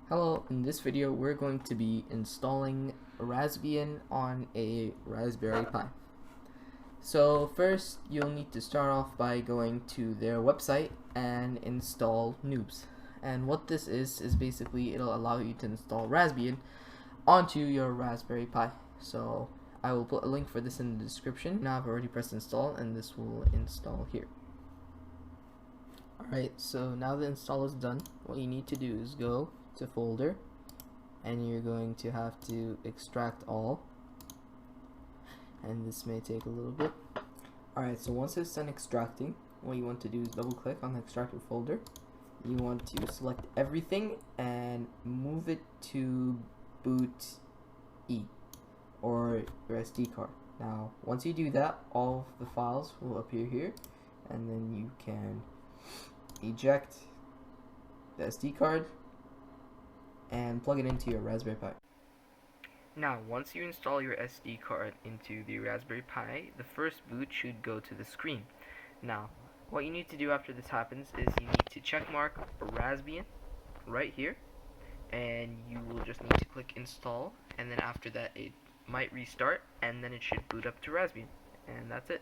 Hello, in this video we're going to be installing Rasbian on a Raspberry Pi. So first you'll need to start off by going to their website and install Noobs. And what this is basically it'll allow you to install Rasbian onto your Raspberry Pi. So I will put a link for this in the description. Now I've already pressed install and this will install here. Alright, so now the install is done. What you need to do is go to folder and you're going to have to extract all, and this may take a little bit. Alright, so once it's done extracting, what you want to do is double click on the extracted folder. You want to select everything and move it to boot E or your SD card. Now once you do that, all of the files will appear here, and then you can eject the SD card and plug it into your Raspberry Pi. Now, once you install your SD card into the Raspberry Pi, the first boot should go to the screen. Now, what you need to do after this happens is you need to checkmark Rasbian right here, and you will just need to click install, and then after that it might restart, and then it should boot up to Rasbian, and that's it.